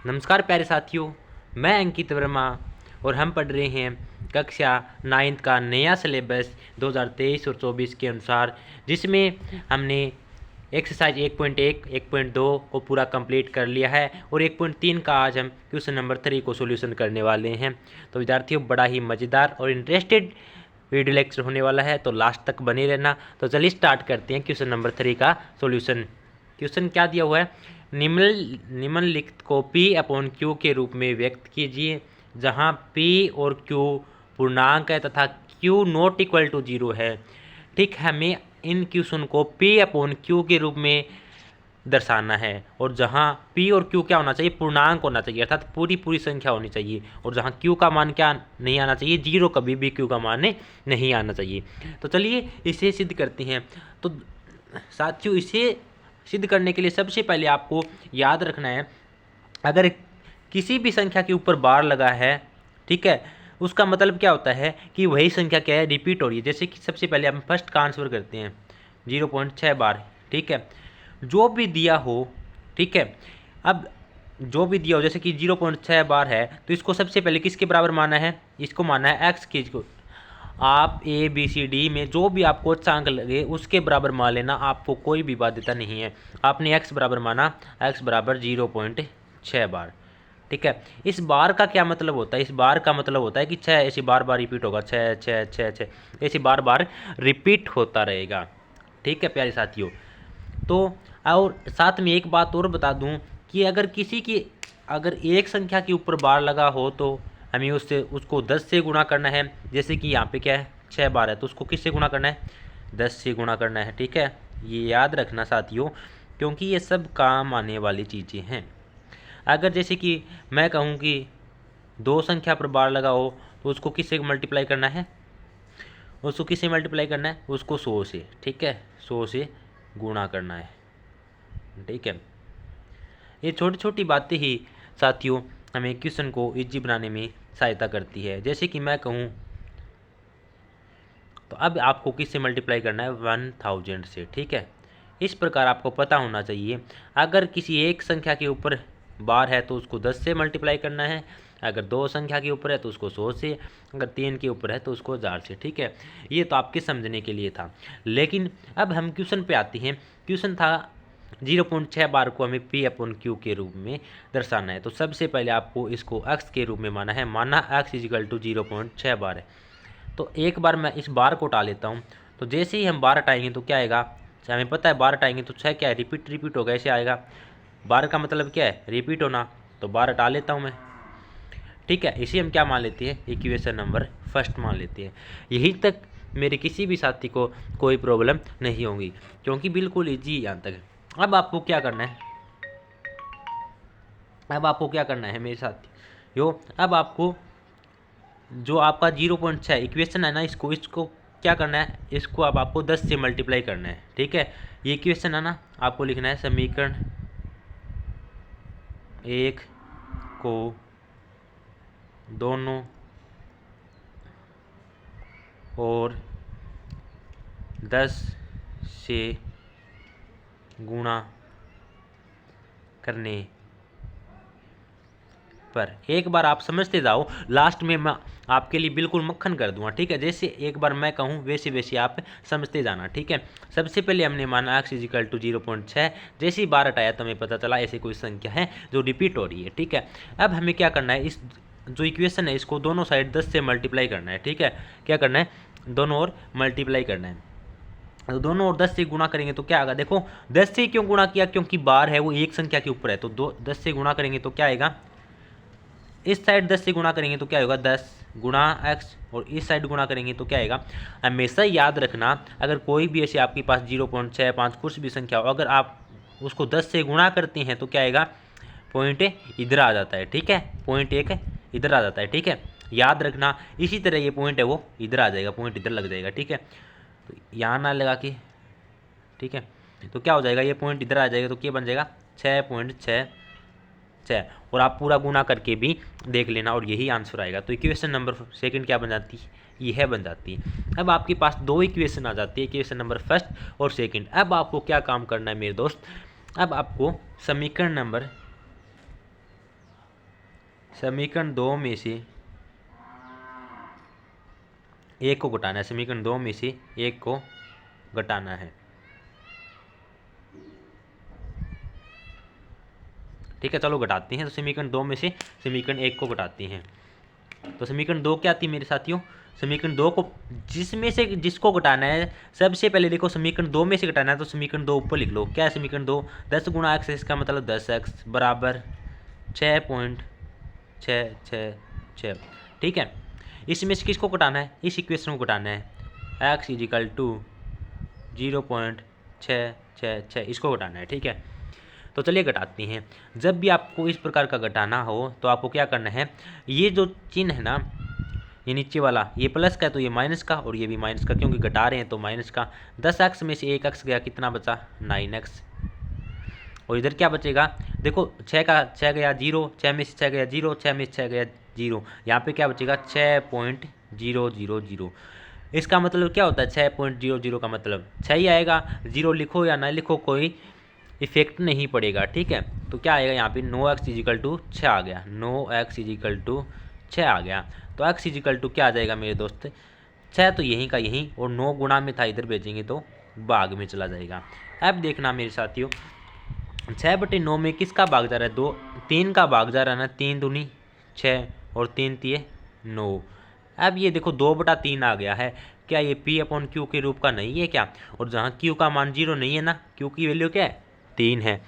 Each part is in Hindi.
नमस्कार प्यारे साथियों, मैं अंकित वर्मा और हम पढ़ रहे हैं कक्षा 9th का नया सिलेबस 2023 और 24 के अनुसार, जिसमें हमने एक्सरसाइज 1.1, 1.2 को पूरा कंप्लीट कर लिया है और 1.3 का आज हम क्वेश्चन नंबर 3 को सॉल्यूशन करने वाले हैं। तो विद्यार्थियों, बड़ा ही मज़ेदार और इंटरेस्टेड वीडियो लेक्चर होने वाला है, तो लास्ट तक बने रहना। तो चलिए स्टार्ट करते हैं क्वेश्चन नंबर 3 का सॉल्यूशन। क्वेश्चन क्या दिया हुआ है? निम्नलिखित को P/Q के रूप में व्यक्त कीजिए, जहां P और Q पूर्णांक है तथा Q नॉट इक्वल टू 0 है। ठीक, हमें इन क्वेश्चन को P/Q के रूप में दर्शाना है और जहां P और Q क्या होना चाहिए? पूर्णांक होना चाहिए, अर्थात पूरी संख्या होनी चाहिए। और जहां Q का मान क्या नहीं आना चाहिए? 0, कभी भी Q का मान नहीं आना चाहिए। तो चलिए इसे सिद्ध करते हैं। तो साथियों, इसे सिद्ध करने के लिए सबसे पहले आपको याद रखना है, अगर किसी भी संख्या के ऊपर बार लगा है, ठीक है, उसका मतलब क्या होता है कि वही संख्या क्या है? रिपीट हो रही है। जैसे कि सबसे पहले हम फर्स्ट का आंसर करते हैं 0.6 बार, ठीक है, जो भी दिया हो, ठीक है। अब जो भी दिया हो, जैसे कि 0.6 बार है, तो इसको सबसे पहले किसके बराबर माना है? इसको माना है x के। आप ABCD में जो भी आपको अंक लगे उसके बराबर मान लेना, आपको कोई भी बाध्यता नहीं है। आपने x बराबर माना, x बराबर 0.6 बार, ठीक है। इस बार का क्या मतलब होता है? इस बार का मतलब होता है कि 6 ऐसे बार बार रिपीट होगा, 6 6 6 6 ऐसे बार बार रिपीट होता रहेगा, ठीक है प्यारे साथियों। तो और साथ में एक बात और बता दूं कि अगर एक संख्या के ऊपर बार लगा हो तो हमें उसको 10 से गुणा करना है। जैसे कि यहाँ पे क्या है? 6 बार है, तो उसको किससे गुणा करना है? 10 से गुणा करना है, ठीक है। ये याद रखना साथियों, क्योंकि ये सब काम आने वाली चीज़ें हैं। अगर जैसे कि मैं कहूँ कि 2 संख्या पर बार लगा हो, तो उसको किससे मल्टीप्लाई करना है? उसको किससे मल्टीप्लाई करना है? उसको 100 से, ठीक है, 100 से गुणा करना है, ठीक है। ये छोटी छोटी बातें ही साथियों हमें क्वेश्चन को इजी बनाने में सहायता करती है। जैसे कि मैं कहूँ, तो अब आपको किससे मल्टीप्लाई करना है? 1000 से, ठीक है। इस प्रकार आपको पता होना चाहिए, अगर किसी एक संख्या के ऊपर बार है तो उसको 10 से मल्टीप्लाई करना है, अगर 2 संख्या के ऊपर है तो उसको 100 से, अगर 3 के ऊपर है तो उसको 1000 से, ठीक है। ये तो आपके समझने के लिए था। लेकिन अब हम क्वेश्चन पे आते हैं। क्वेश्चन था 0.6 बार को हमें P/Q के रूप में दर्शाना है। तो सबसे पहले आपको इसको x के रूप में माना है, माना x = 0.6 बार है। तो एक बार मैं इस बार को हटा लेता हूँ। तो जैसे ही हम बार हटाएंगे तो क्या आएगा? हमें पता है बार हटाएंगे तो 6 क्या है? रिपीट होगा, ऐसे आएगा। बार का मतलब क्या है? रिपीट होना। तो बार हटा लेता हूँ मैं, ठीक है। इसे हम क्या मान लेते हैं? इक्वेशन नंबर फर्स्ट मान लेते हैं। यही तक मेरे किसी भी साथी को कोई प्रॉब्लम नहीं होगी, क्योंकि बिल्कुल ईजी यहाँ तक है। अब आपको क्या करना है? मेरे साथियों, अब आपको जो आपका 0.6 इक्वेशन है ना, इसको क्या करना है? इसको अब आपको 10 से मल्टीप्लाई करना है, ठीक है। ये इक्वेशन है ना, आपको लिखना है समीकरण 1 को दोनों और 10 से गुणा करने पर, एक बार आप समझते जाओ, लास्ट में मैं आपके लिए बिल्कुल मक्खन कर दूंगा, ठीक है। जैसे एक बार मैं कहूँ वैसे वैसे आप समझते जाना, ठीक है। सबसे पहले हमने माना x = 0.6। जैसे ही बार हटाया तो हमें पता चला ऐसी कोई संख्या है जो रिपीट हो रही है, ठीक है। अब हमें क्या करना है? इस जो इक्वेशन है इसको दोनों साइड 10 से मल्टीप्लाई करना है, ठीक है। क्या करना है? दोनों ओर मल्टीप्लाई करना है। तो दोनों ओर 10 से गुणा करेंगे तो क्या आएगा? देखो, 10 से क्यों गुणा किया? क्योंकि बार है वो एक संख्या के ऊपर है, तो 10 से गुणा करेंगे तो क्या आएगा? इस साइड 10 से गुणा करेंगे तो क्या होगा? 10 गुणा x, और इस साइड गुणा करेंगे तो क्या आएगा? हमेशा याद रखना, अगर कोई भी ऐसे आपके पास 0.6, 5 कुछ भी संख्या हो, अगर आप उसको 10 से गुणा करते हैं तो क्या आएगा? पॉइंट इधर आ जाता है, ठीक है। पॉइंट एक इधर आ जाता है, ठीक है, याद रखना। इसी तरह ये पॉइंट है वो इधर आ जाएगा, पॉइंट इधर लग जाएगा, ठीक है। तो यहाँ ना लगा के, ठीक है, तो क्या हो जाएगा? ये पॉइंट इधर आ जाएगा तो क्या बन जाएगा? 6.6, और आप पूरा गुना करके भी देख लेना और यही आंसर आएगा। तो इक्वेशन नंबर सेकंड क्या बन जाती है? यह बन जाती है। अब आपके पास 2 इक्वेशन आ जाती है, इक्वेशन नंबर फर्स्ट और सेकंड। अब आपको क्या काम करना है मेरे दोस्त? अब आपको समीकरण नंबर समीकरण 2 में से एक को घटाना है, समीकरण 2 में से एक को घटाना है। ठीक है, चलो घटाते हैं। तो समीकरण 2 में से समीकरण 1 को घटाते हैं। तो समीकरण 2 क्या आती है मेरे साथियों? समीकरण 2 को जिसमें से जिसको घटाना है, सबसे पहले देखो समीकरण 2 में से घटाना है तो समीकरण 2 ऊपर लिख लो। क्या है समीकरण 2? 10 गुणा एक्स, इसका मतलब 10x बराबर 6.666। ठीक है, इसमें से किसको घटाना है? इस इक्वेशन को घटाना है। x इजिकल टू 0.666 इसको घटाना है। ठीक है, तो चलिए घटाते हैं। जब भी आपको इस प्रकार का घटाना हो तो आपको क्या करना है, ये जो चिन्ह है ना, ये नीचे वाला, ये प्लस का है तो ये माइनस का, और ये भी माइनस का, क्योंकि घटा रहे हैं तो माइनस का। 10x में से 1x गया, कितना बचा? 9x। और इधर क्या बचेगा? देखो 6 का 6 गया 0, 6 में से 6 गया 0, 6 में से 6 गया 0, यहाँ पे क्या बचेगा? 6.000। इसका मतलब क्या होता है? 6.00 का मतलब 6 ही आएगा। 0 लिखो या ना लिखो कोई इफेक्ट नहीं पड़ेगा। ठीक है, तो क्या आएगा यहाँ पे? 9x इजिकल टू 6 आ गया, 9x इजिकल टू 6 आ गया। तो x इजिकल टू क्या आ जाएगा मेरे दोस्त? 6 तो यहीं का यहीं, और 9 गुणा में था, इधर भेजेंगे तो भाग में चला जाएगा। अब देखना मेरे साथियों, 6/9 में किसका भाग जा रहा है? 3 का भाग जा रहा है ना। 3 दूनी 6 और 3 तिये 9। अब ये देखो 2/3 आ गया है। क्या ये P/Q के रूप का नहीं है क्या? और जहाँ Q का मान 0 नहीं है ना, Q की वैल्यू क्या है? 3 है।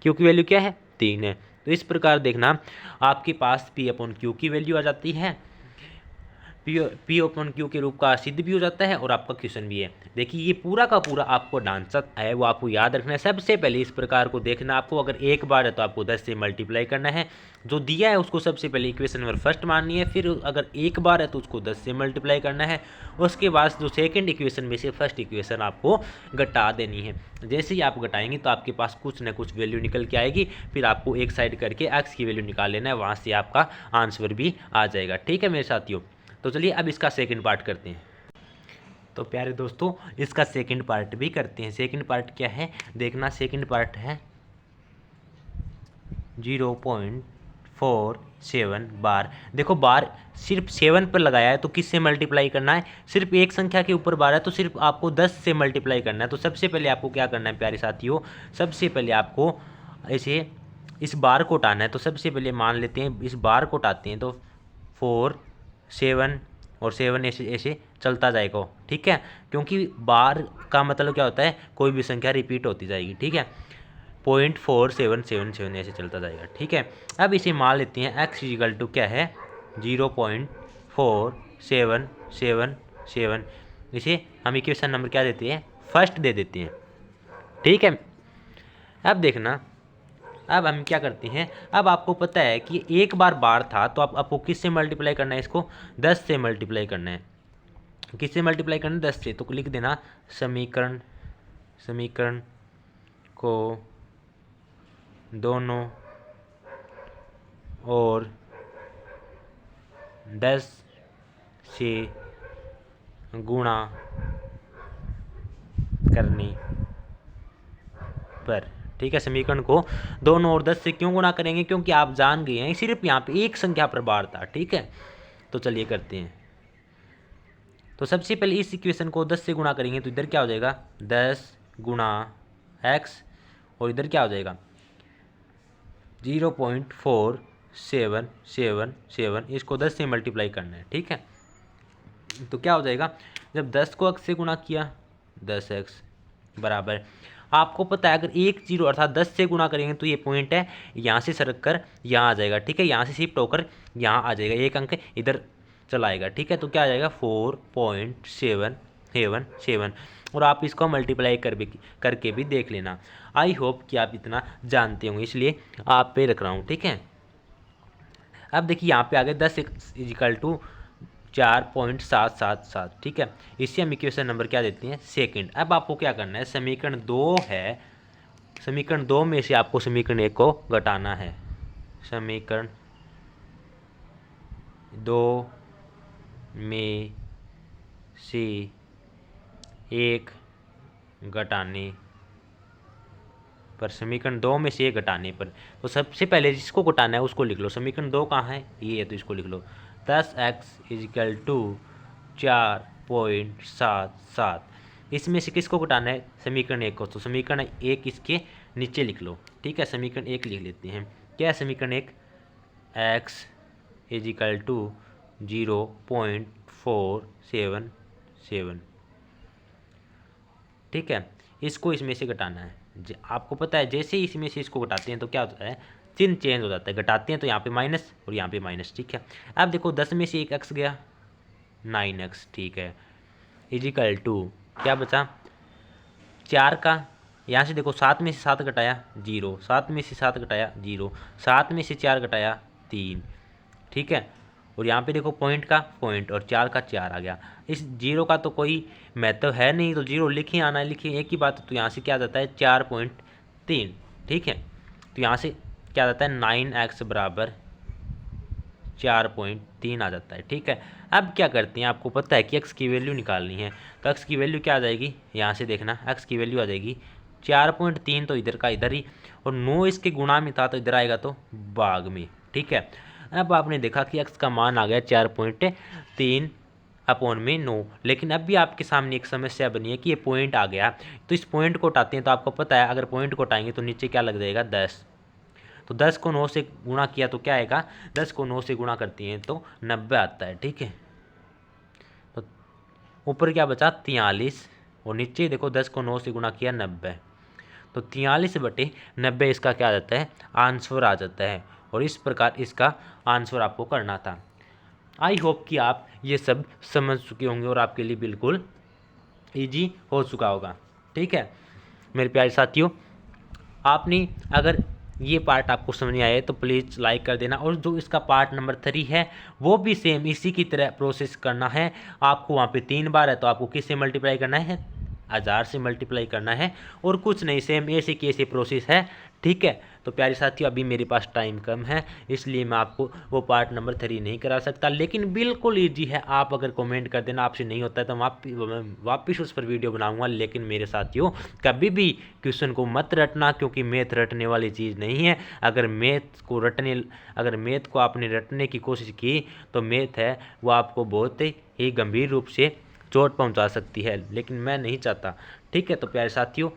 Q की वैल्यू क्या है? 3 है। तो इस प्रकार देखना, आपके पास P/Q की वैल्यू आ जाती है, P/Q के रूप का सिद्ध भी हो जाता है, और आपका क्वेश्चन भी है। देखिए ये पूरा का पूरा आपको ढांचा है वो आपको याद रखना है। सबसे पहले इस प्रकार को देखना, आपको अगर एक बार है तो आपको 10 से मल्टीप्लाई करना है। जो दिया है उसको सबसे पहले इक्वेशन नंबर फर्स्ट माननी है, फिर अगर एक बार है तो उसको 10 से मल्टीप्लाई करना है। उसके बाद जो सेकेंड इक्वेशन में से फर्स्ट इक्वेशन आपको घटा देनी है। जैसे ही आप घटाएंगे तो आपके पास कुछ ना कुछ वैल्यू निकल के आएगी, फिर आपको एक साइड करके एक्स की वैल्यू निकाल लेना है, वहाँ से आपका आंसर भी आ जाएगा। ठीक है मेरे साथियों, तो चलिए अब इसका सेकंड पार्ट करते हैं। तो प्यारे दोस्तों, इसका सेकंड पार्ट भी करते हैं। सेकंड पार्ट क्या है देखना, सेकंड पार्ट है 0.47 बार। देखो बार सिर्फ 7 पर लगाया है तो किससे मल्टीप्लाई करना है? सिर्फ एक संख्या के ऊपर बार है तो सिर्फ आपको 10 से मल्टीप्लाई करना है। तो सबसे पहले आपको क्या करना है प्यारे साथियों, सबसे पहले आपको ऐसे इस बार को उठाना है। तो सबसे पहले मान लेते हैं इस बार को उठाते हैं, तो 4 7 और 7 ऐसे ऐसे चलता जाएगा। ठीक है, क्योंकि बार का मतलब क्या होता है? कोई भी संख्या रिपीट होती जाएगी। ठीक है, 0.4777 ऐसे चलता जाएगा। ठीक है, अब इसे मान लेते हैं x इजिकल टू क्या है? 0.4777। इसे हम इक्वेशन नंबर क्या देते हैं? फर्स्ट दे देते हैं। ठीक है, अब देखना, अब हम क्या करते हैं, अब आपको पता है कि एक बार था तो आपको किससे मल्टीप्लाई करना है? इसको 10 से मल्टीप्लाई करना है। किससे मल्टीप्लाई करना है? 10 से। तो लिख देना समीकरण को दोनों और 10 से गुणा करने पर। ठीक है, समीकरण को दोनों और 10 से क्यों गुणा करेंगे? क्योंकि आप जान गए हैं सिर्फ यहाँ पे एक संख्या पर बार था। ठीक है, तो चलिए करते हैं। तो सबसे पहले इस इक्वेशन को 10 से गुणा करेंगे तो इधर क्या हो जाएगा? 10 गुणा एक्स, और इधर क्या हो जाएगा? 0.4777। इसको 10 से मल्टीप्लाई करना है। ठीक है, तो क्या हो जाएगा? जब 10 को x से गुणा किया 10x बराबर, आपको पता है अगर एक जीरो अर्थात 10 से गुणा करेंगे तो ये पॉइंट है यहाँ से सरक कर यहाँ आ जाएगा। ठीक है, यहाँ से शिफ्ट होकर यहाँ आ जाएगा, एक अंक इधर चला आएगा। ठीक है, तो क्या आ जाएगा? 4.777। और आप इसको मल्टीप्लाई करके भी देख लेना। आई होप कि आप इतना जानते होंगे, इसलिए आप पे रख रहा हूँ। ठीक है, अब देखिए यहाँ पे आ गए 10 इजिकल टू 4.777। ठीक है, इससे हम इक्वेशन नंबर क्या देते हैं? सेकंड। अब आपको क्या करना है, समीकरण 2 है, समीकरण 2 में से आपको समीकरण 1 को घटाना है। समीकरण 2 में से 1 घटाने पर समीकरण 2 में से ये घटाने पर, तो सबसे पहले जिसको घटाना है उसको लिख लो। समीकरण 2 कहाँ है, ये है, तो इसको लिख लो 10x = 4.77। इसमें से किसको घटाना है, समीकरण 1 को, तो समीकरण 1 इसके नीचे लिख लो। ठीक है, समीकरण 1 लिख लेते हैं। क्या है समीकरण 1, x = 0.477। ठीक है, इसको इसमें से घटाना है। आपको पता है जैसे ही इसमें से इसको घटाते हैं तो क्या होता है, चिन्ह चेंज हो जाता है। घटाते हैं तो यहाँ पे माइनस और यहाँ पे माइनस। ठीक है, अब देखो 10 में से एक x गया, 9x। ठीक है, = क्या बचा 4 का, यहाँ से देखो 7 में से 7 घटाया 0, 7 में से 7 घटाया 0, 7 में से 4 घटाया 3। ठीक है, और यहाँ पे देखो पॉइंट का पॉइंट और 4 का 4 आ गया। इस 0 का तो कोई महत्व है नहीं, तो 0 लिखे आना है, लिखिए एक ही बात। तो यहाँ से क्या आ जाता है 4.3। ठीक है, तो यहाँ से क्या आ जाता है 9x = 4.3 आ जाता है। ठीक है, अब क्या करते हैं, आपको पता है कि x की वैल्यू निकालनी है, तो x की वैल्यू क्या आ जाएगी, यहाँ से देखना, x की वैल्यू आ जाएगी 4.3, तो इधर का इधर ही, और 9 इसके गुणा में था तो इधर आएगा तो भाग में। ठीक है, अब आपने देखा कि x का मान आ गया 4.3/9, लेकिन अब भी आपके सामने एक समस्या बनी है कि ये पॉइंट आ गया, तो इस पॉइंट को हटाते हैं। तो आपको पता है अगर पॉइंट को हटाएंगे तो नीचे क्या लग जाएगा 10, तो 10 को 9 से गुणा किया तो क्या आएगा, 10 को 9 से गुणा करते हैं तो 90 आता है। ठीक है, तो ऊपर क्या बचा 43, और नीचे देखो 10 को 9 से गुणा किया 90, तो 43/90 इसका क्या आ जाता है, आंसर आ जाता है। और इस प्रकार इसका आंसर आपको करना था। आई होप कि आप ये सब समझ चुके होंगे और आपके लिए बिल्कुल ईजी हो चुका होगा। ठीक है मेरे प्यारे साथियों, आपने अगर ये पार्ट आपको समझ नहीं आया तो प्लीज़ लाइक कर देना, और जो इसका पार्ट नंबर 3 है वो भी सेम इसी की तरह प्रोसेस करना है। आपको वहाँ पे 3 बार है तो आपको किससे मल्टीप्लाई करना है, 1000 से मल्टीप्लाई करना है, और कुछ नहीं, सेम ऐसे की ऐसे प्रोसेस है। ठीक है, तो प्यारे साथियों अभी मेरे पास टाइम कम है, इसलिए मैं आपको वो पार्ट नंबर 3 नहीं करा सकता, लेकिन बिल्कुल ईजी है। आप अगर कमेंट कर देना, आपसे नहीं होता है तो मैं वापस उस पर वीडियो बनाऊंगा। लेकिन मेरे साथियों कभी भी क्वेश्चन को मत रटना, क्योंकि मैथ रटने वाली चीज़ नहीं है। अगर मैथ को आपने रटने की कोशिश की तो मैथ है वो आपको बहुत ही गंभीर रूप से चोट पहुंचा सकती है, लेकिन मैं नहीं चाहता। ठीक है, तो प्यारे साथियों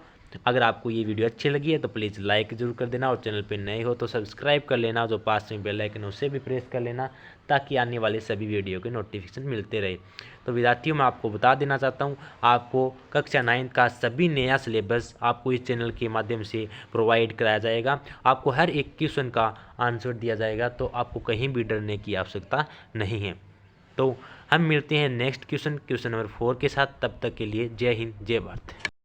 अगर आपको ये वीडियो अच्छी लगी है तो प्लीज़ लाइक ज़रूर कर देना, और चैनल पे नए हो तो सब्सक्राइब कर लेना, जो पास में बेल आइकन उसे भी प्रेस कर लेना, ताकि आने वाले सभी वीडियो के नोटिफिकेशन मिलते रहे। तो विद्यार्थियों मैं आपको बता देना चाहता हूँ, आपको कक्षा 9 का सभी नया सिलेबस आपको इस चैनल के माध्यम से प्रोवाइड कराया जाएगा। आपको हर एक क्वेश्चन का आंसर दिया जाएगा, तो आपको कहीं भी डरने की आवश्यकता नहीं है। तो हम मिलते हैं नेक्स्ट क्वेश्चन नंबर 4 के साथ। तब तक के लिए जय हिंद, जय भारत।